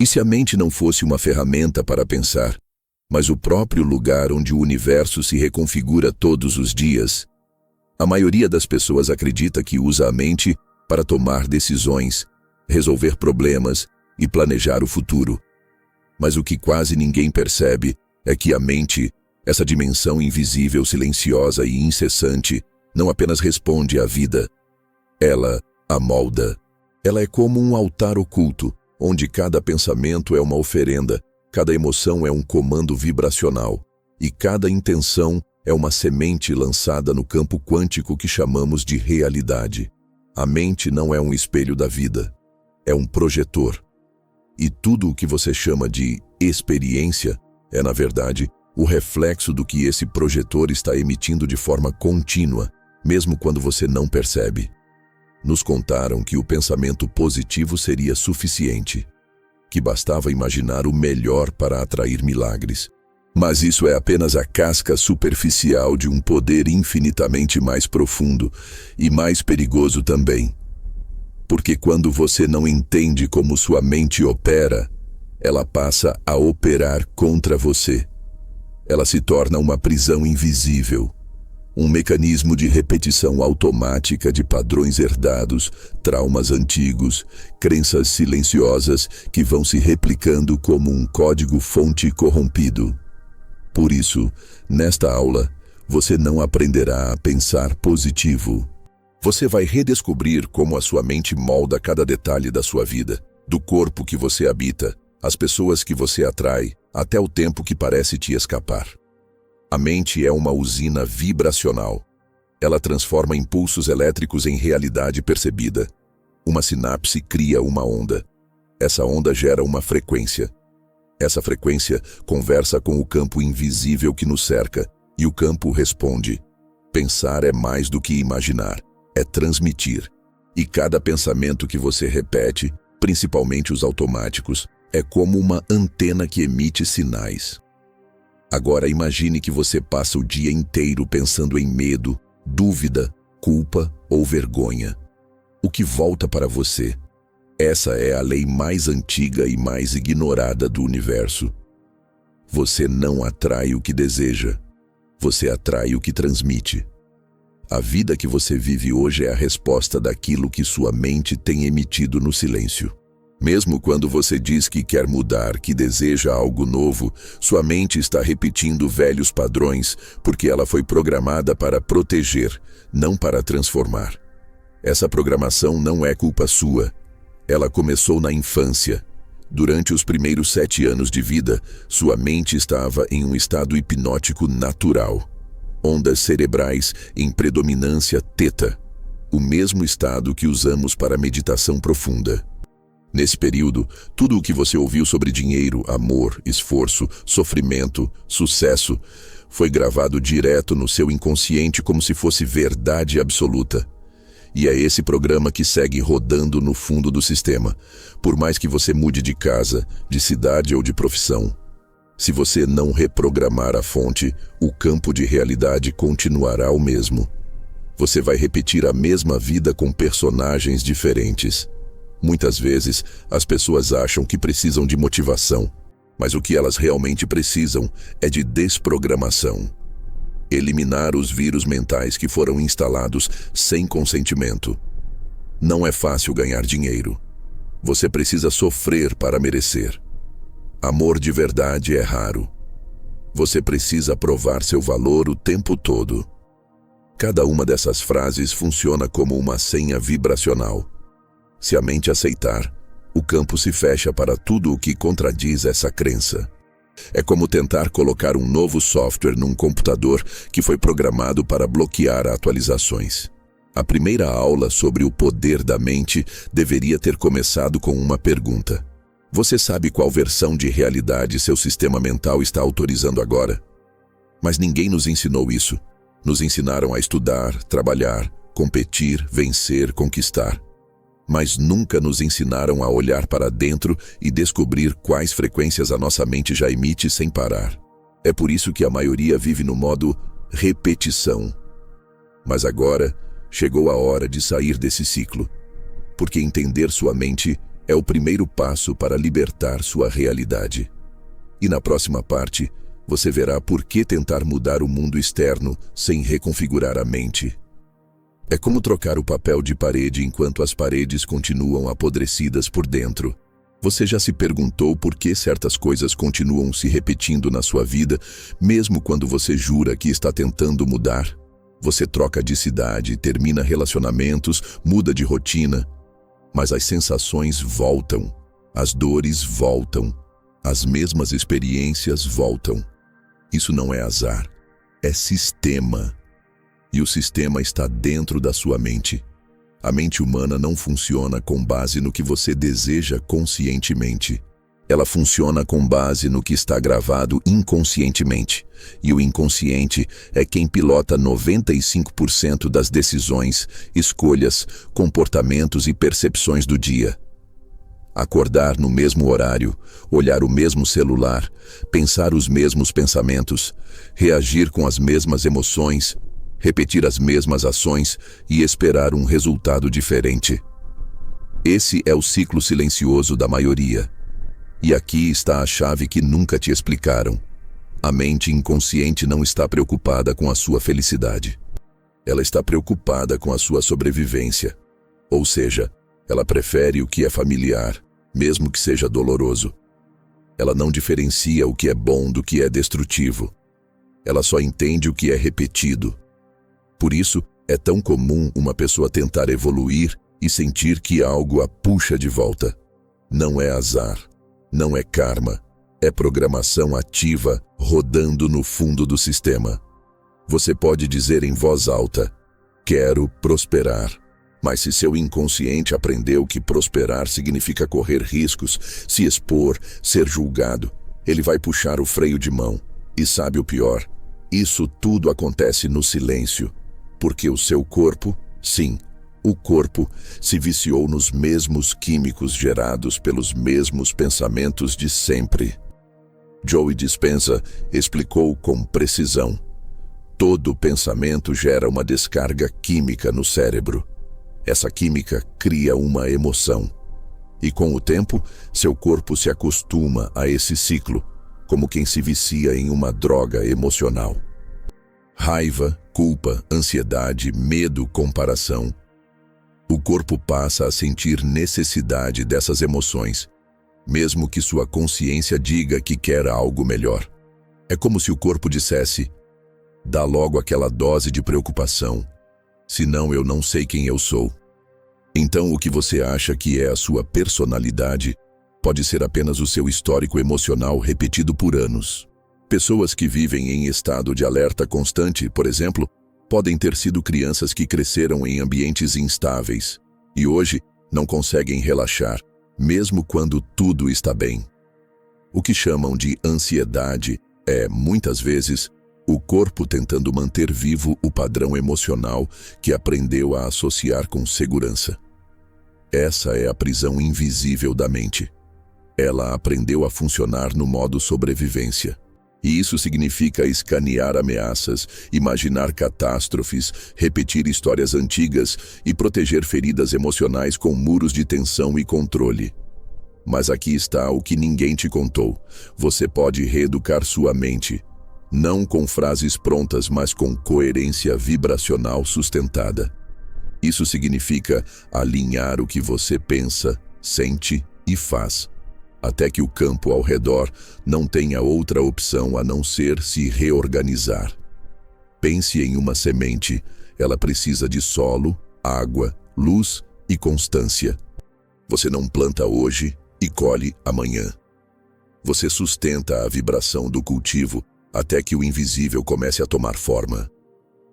E se a mente não fosse uma ferramenta para pensar, mas o próprio lugar onde o universo se reconfigura todos os dias? A maioria das pessoas acredita que usa a mente para tomar decisões, resolver problemas e planejar o futuro. Mas o que quase ninguém percebe é que a mente, essa dimensão invisível, silenciosa e incessante, não apenas responde à vida, ela a molda. Ela é como um altar oculto, onde cada pensamento é uma oferenda, cada emoção é um comando vibracional e cada intenção é uma semente lançada no campo quântico que chamamos de realidade. A mente não é um espelho da vida, é um projetor. E tudo o que você chama de experiência é, na verdade, o reflexo do que esse projetor está emitindo de forma contínua, mesmo quando você não percebe. Nos contaram que o pensamento positivo seria suficiente, que bastava imaginar o melhor para atrair milagres. Mas isso é apenas a casca superficial de um poder infinitamente mais profundo e mais perigoso também. Porque quando você não entende como sua mente opera, ela passa a operar contra você. Ela se torna uma prisão invisível, um mecanismo de repetição automática de padrões herdados, traumas antigos, crenças silenciosas que vão se replicando como um código-fonte corrompido. Por isso, nesta aula, você não aprenderá a pensar positivo. Você vai redescobrir como a sua mente molda cada detalhe da sua vida, do corpo que você habita, as pessoas que você atrai, até o tempo que parece te escapar. A mente é uma usina vibracional. Ela transforma impulsos elétricos em realidade percebida. Uma sinapse cria uma onda. Essa onda gera uma frequência. Essa frequência conversa com o campo invisível que nos cerca, e o campo responde. Pensar é mais do que imaginar, é transmitir. E cada pensamento que você repete, principalmente os automáticos, é como uma antena que emite sinais. Agora imagine que você passa o dia inteiro pensando em medo, dúvida, culpa ou vergonha. O que volta para você? Essa é a lei mais antiga e mais ignorada do universo. Você não atrai o que deseja, você atrai o que transmite. A vida que você vive hoje é a resposta daquilo que sua mente tem emitido no silêncio. Mesmo quando você diz que quer mudar, que deseja algo novo, sua mente está repetindo velhos padrões porque ela foi programada para proteger, não para transformar. Essa programação não é culpa sua. Ela começou na infância. Durante os primeiros 7 anos de vida, sua mente estava em um estado hipnótico natural. Ondas cerebrais em predominância teta, o mesmo estado que usamos para meditação profunda. Nesse período, tudo o que você ouviu sobre dinheiro, amor, esforço, sofrimento, sucesso, foi gravado direto no seu inconsciente como se fosse verdade absoluta. E é esse programa que segue rodando no fundo do sistema, por mais que você mude de casa, de cidade ou de profissão. Se você não reprogramar a fonte, o campo de realidade continuará o mesmo. Você vai repetir a mesma vida com personagens diferentes. Muitas vezes, as pessoas acham que precisam de motivação, mas o que elas realmente precisam é de desprogramação. Eliminar os vírus mentais que foram instalados sem consentimento. Não é fácil ganhar dinheiro. Você precisa sofrer para merecer. Amor de verdade é raro. Você precisa provar seu valor o tempo todo. Cada uma dessas frases funciona como uma senha vibracional. Se a mente aceitar, o campo se fecha para tudo o que contradiz essa crença. É como tentar colocar um novo software num computador que foi programado para bloquear atualizações. A primeira aula sobre o poder da mente deveria ter começado com uma pergunta. Você sabe qual versão de realidade seu sistema mental está autorizando agora? Mas ninguém nos ensinou isso. Nos ensinaram a estudar, trabalhar, competir, vencer, conquistar. Mas nunca nos ensinaram a olhar para dentro e descobrir quais frequências a nossa mente já emite sem parar. É por isso que a maioria vive no modo repetição. Mas agora chegou a hora de sair desse ciclo, porque entender sua mente é o primeiro passo para libertar sua realidade. E na próxima parte, você verá por que tentar mudar o mundo externo sem reconfigurar a mente. É como trocar o papel de parede enquanto as paredes continuam apodrecidas por dentro. Você já se perguntou por que certas coisas continuam se repetindo na sua vida, mesmo quando você jura que está tentando mudar? Você troca de cidade, termina relacionamentos, muda de rotina, mas as sensações voltam, as dores voltam, as mesmas experiências voltam. Isso não é azar, é sistema. E o sistema está dentro da sua mente. A mente humana não funciona com base no que você deseja conscientemente. Ela funciona com base no que está gravado inconscientemente. E o inconsciente é quem pilota 95% das decisões, escolhas, comportamentos e percepções do dia. Acordar no mesmo horário, olhar o mesmo celular, pensar os mesmos pensamentos, reagir com as mesmas emoções, repetir as mesmas ações e esperar um resultado diferente. Esse é o ciclo silencioso da maioria. E aqui está a chave que nunca te explicaram. A mente inconsciente não está preocupada com a sua felicidade. Ela está preocupada com a sua sobrevivência. Ou seja, ela prefere o que é familiar, mesmo que seja doloroso. Ela não diferencia o que é bom do que é destrutivo. Ela só entende o que é repetido. Por isso, é tão comum uma pessoa tentar evoluir e sentir que algo a puxa de volta. Não é azar, não é karma, é programação ativa rodando no fundo do sistema. Você pode dizer em voz alta, quero prosperar. Mas se seu inconsciente aprendeu que prosperar significa correr riscos, se expor, ser julgado, ele vai puxar o freio de mão. E sabe o pior? Isso tudo acontece no silêncio. Porque o seu corpo, sim, o corpo, se viciou nos mesmos químicos gerados pelos mesmos pensamentos de sempre. Joe Dispenza explicou com precisão. Todo pensamento gera uma descarga química no cérebro. Essa química cria uma emoção. E com o tempo, seu corpo se acostuma a esse ciclo, como quem se vicia em uma droga emocional. Raiva, culpa, ansiedade, medo, comparação. O corpo passa a sentir necessidade dessas emoções, mesmo que sua consciência diga que quer algo melhor. É como se o corpo dissesse, dá logo aquela dose de preocupação, senão eu não sei quem eu sou. Então o que você acha que é a sua personalidade pode ser apenas o seu histórico emocional repetido por anos. Pessoas que vivem em estado de alerta constante, por exemplo, podem ter sido crianças que cresceram em ambientes instáveis e hoje não conseguem relaxar, mesmo quando tudo está bem. O que chamam de ansiedade é, muitas vezes, o corpo tentando manter vivo o padrão emocional que aprendeu a associar com segurança. Essa é a prisão invisível da mente. Ela aprendeu a funcionar no modo sobrevivência. E isso significa escanear ameaças, imaginar catástrofes, repetir histórias antigas e proteger feridas emocionais com muros de tensão e controle. Mas aqui está o que ninguém te contou. Você pode reeducar sua mente, não com frases prontas, mas com coerência vibracional sustentada. Isso significa alinhar o que você pensa, sente e faz, até que o campo ao redor não tenha outra opção a não ser se reorganizar. Pense em uma semente. Ela precisa de solo, água, luz e constância. Você não planta hoje e colhe amanhã. Você sustenta a vibração do cultivo até que o invisível comece a tomar forma.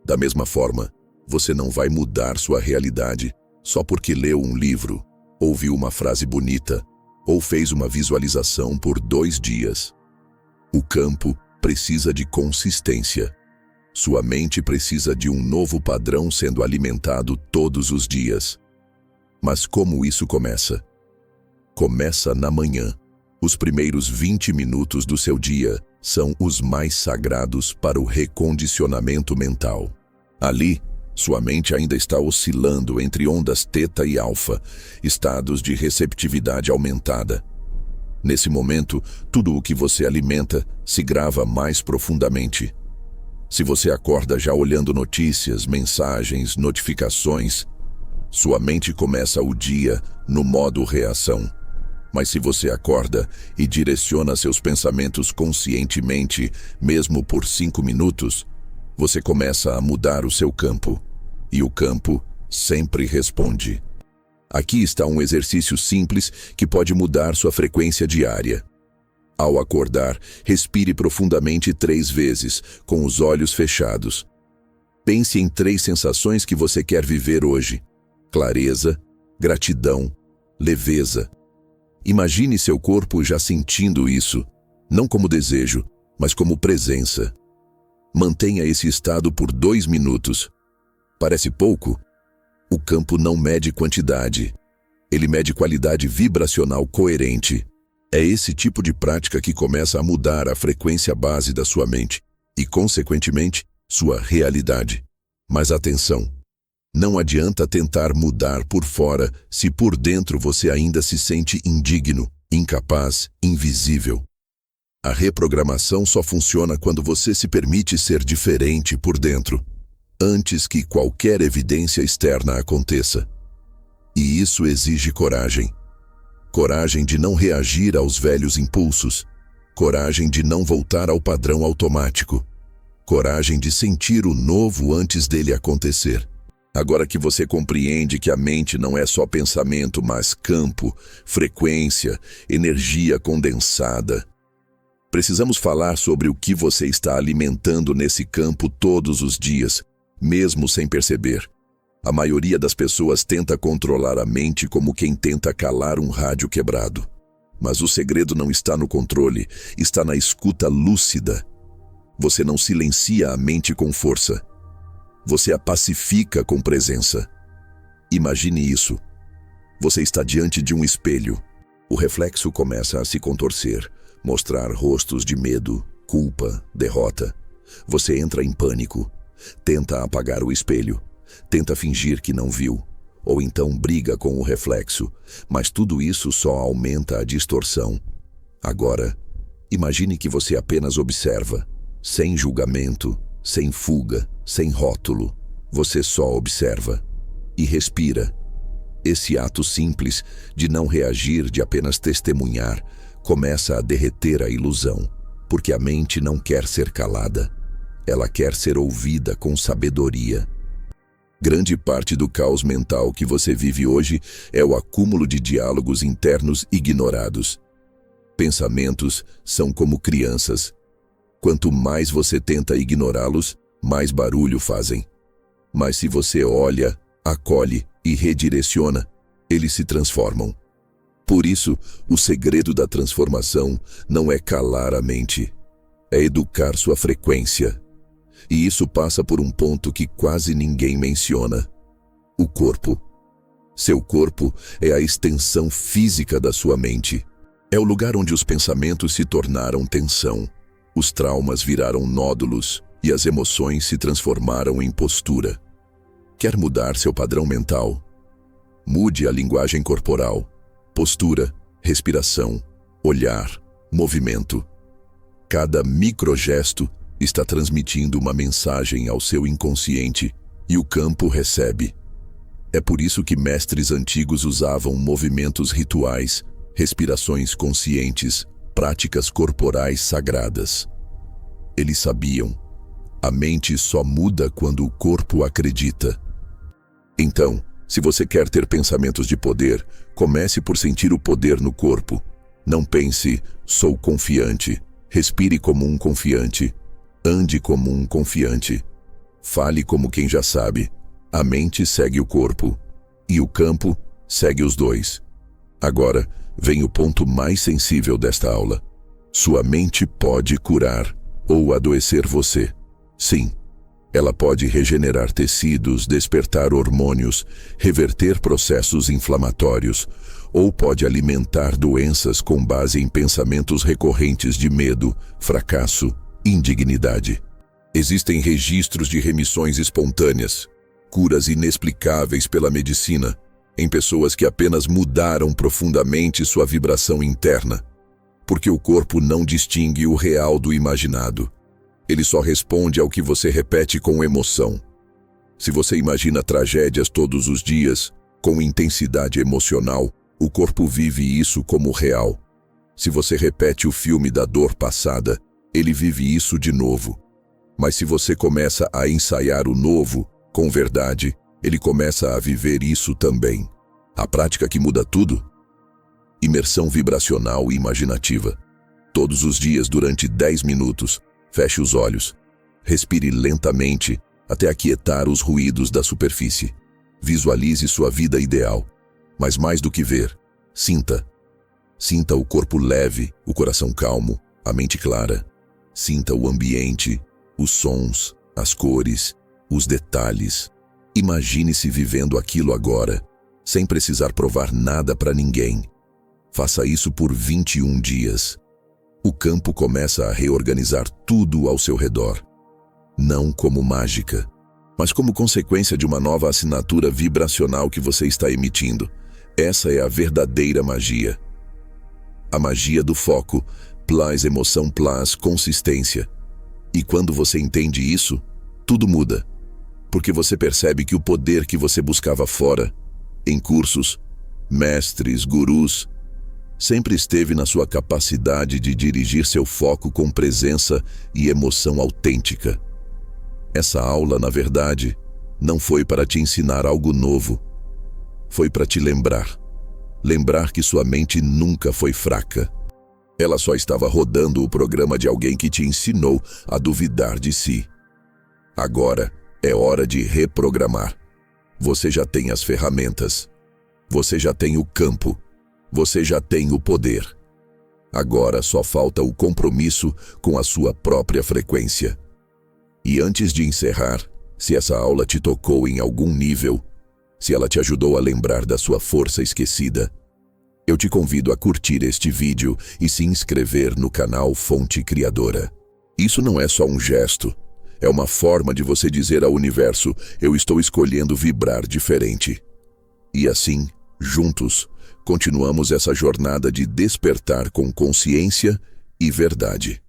Da mesma forma, você não vai mudar sua realidade só porque leu um livro, ouviu uma frase bonita ou fez uma visualização por 2 dias. O campo precisa de consistência. Sua mente precisa de um novo padrão sendo alimentado todos os dias. Mas como isso começa? Começa na manhã. Os primeiros 20 minutos do seu dia são os mais sagrados para o recondicionamento mental. Ali, Sua mente ainda está oscilando entre ondas teta e alfa, estados de receptividade aumentada. Nesse momento, tudo o que você alimenta se grava mais profundamente. Se você acorda já olhando notícias, mensagens, notificações, sua mente começa o dia no modo reação. Mas se você acorda e direciona seus pensamentos conscientemente, mesmo por 5 minutos, você começa a mudar o seu campo. E o campo sempre responde. Aqui está um exercício simples que pode mudar sua frequência diária. Ao acordar, respire profundamente 3 vezes, com os olhos fechados. Pense em 3 sensações que você quer viver hoje: clareza, gratidão, leveza. Imagine seu corpo já sentindo isso, não como desejo, mas como presença. Mantenha esse estado por 2 minutos. Parece pouco? O campo não mede quantidade. Ele mede qualidade vibracional coerente. É esse tipo de prática que começa a mudar a frequência base da sua mente e, consequentemente, sua realidade. Mas atenção! Não adianta tentar mudar por fora se por dentro você ainda se sente indigno, incapaz, invisível. A reprogramação só funciona quando você se permite ser diferente por dentro, antes que qualquer evidência externa aconteça. E isso exige coragem. Coragem de não reagir aos velhos impulsos. Coragem de não voltar ao padrão automático. Coragem de sentir o novo antes dele acontecer. Agora que você compreende que a mente não é só pensamento, mas campo, frequência, energia condensada, precisamos falar sobre o que você está alimentando nesse campo todos os dias, mesmo sem perceber. A maioria das pessoas tenta controlar a mente como quem tenta calar um rádio quebrado. Mas o segredo não está no controle, está na escuta lúcida. Você não silencia a mente com força. Você a pacifica com presença. Imagine isso. Você está diante de um espelho. O reflexo começa a se contorcer, mostrar rostos de medo, culpa, derrota. Você entra em pânico. Tenta apagar o espelho, tenta fingir que não viu, ou então briga com o reflexo, mas tudo isso só aumenta a distorção. Agora, imagine que você apenas observa, sem julgamento, sem fuga, sem rótulo. Você só observa e respira. Esse ato simples de não reagir, de apenas testemunhar, começa a derreter a ilusão, porque a mente não quer ser calada. Ela quer ser ouvida com sabedoria. Grande parte do caos mental que você vive hoje é o acúmulo de diálogos internos ignorados. Pensamentos são como crianças. Quanto mais você tenta ignorá-los, mais barulho fazem. Mas se você olha, acolhe e redireciona, eles se transformam. Por isso, o segredo da transformação não é calar a mente, é educar sua frequência. E isso passa por um ponto que quase ninguém menciona: o corpo. Seu corpo é a extensão física da sua mente. É o lugar onde os pensamentos se tornaram tensão, os traumas viraram nódulos e as emoções se transformaram em postura. Quer mudar seu padrão mental? Mude a linguagem corporal, postura, respiração, olhar, movimento. Cada microgesto está transmitindo uma mensagem ao seu inconsciente e o campo recebe. É por isso que mestres antigos usavam movimentos rituais, respirações conscientes, práticas corporais sagradas. Eles sabiam, a mente só muda quando o corpo acredita. Então, se você quer ter pensamentos de poder, comece por sentir o poder no corpo. Não pense, sou confiante. Respire como um confiante. Ande como um confiante. Fale como quem já sabe. A mente segue o corpo. E o campo segue os dois. Agora, vem o ponto mais sensível desta aula. Sua mente pode curar ou adoecer você. Sim, ela pode regenerar tecidos, despertar hormônios, reverter processos inflamatórios, ou pode alimentar doenças com base em pensamentos recorrentes de medo, fracasso, indignidade. Existem registros de remissões espontâneas. curas inexplicáveis pela medicina, em pessoas que apenas mudaram profundamente sua vibração interna. Porque o corpo não distingue o real do imaginado. Ele só responde ao que você repete com emoção. Se você imagina tragédias todos os dias, com intensidade emocional, o corpo vive isso como real. Se você repete o filme da dor passada, ele vive isso de novo. Mas se você começa a ensaiar o novo, com verdade, ele começa a viver isso também. A prática que muda tudo? Imersão vibracional e imaginativa. Todos os dias durante 10 minutos, feche os olhos. Respire lentamente até aquietar os ruídos da superfície. Visualize sua vida ideal. Mas mais do que ver, sinta. Sinta o corpo leve, o coração calmo, a mente clara. Sinta o ambiente, os sons, as cores, os detalhes. Imagine-se vivendo aquilo agora, sem precisar provar nada para ninguém. Faça isso por 21 dias. O campo começa a reorganizar tudo ao seu redor. Não como mágica, mas como consequência de uma nova assinatura vibracional que você está emitindo. Essa é a verdadeira magia. A magia do foco, plus emoção plus consistência. E quando você entende isso, tudo muda. Porque você percebe que o poder que você buscava fora, em cursos, mestres, gurus, sempre esteve na sua capacidade de dirigir seu foco com presença e emoção autêntica. Essa aula, na verdade, não foi para te ensinar algo novo. Foi para te lembrar. Lembrar que sua mente nunca foi fraca. Ela só estava rodando o programa de alguém que te ensinou a duvidar de si. Agora é hora de reprogramar. Você já tem as ferramentas. Você já tem o campo. Você já tem o poder. Agora só falta o compromisso com a sua própria frequência. E antes de encerrar, se essa aula te tocou em algum nível, se ela te ajudou a lembrar da sua força esquecida, eu te convido a curtir este vídeo e se inscrever no canal Fonte Criadora. Isso não é só um gesto, é uma forma de você dizer ao universo: eu estou escolhendo vibrar diferente. E assim, juntos, continuamos essa jornada de despertar com consciência e verdade.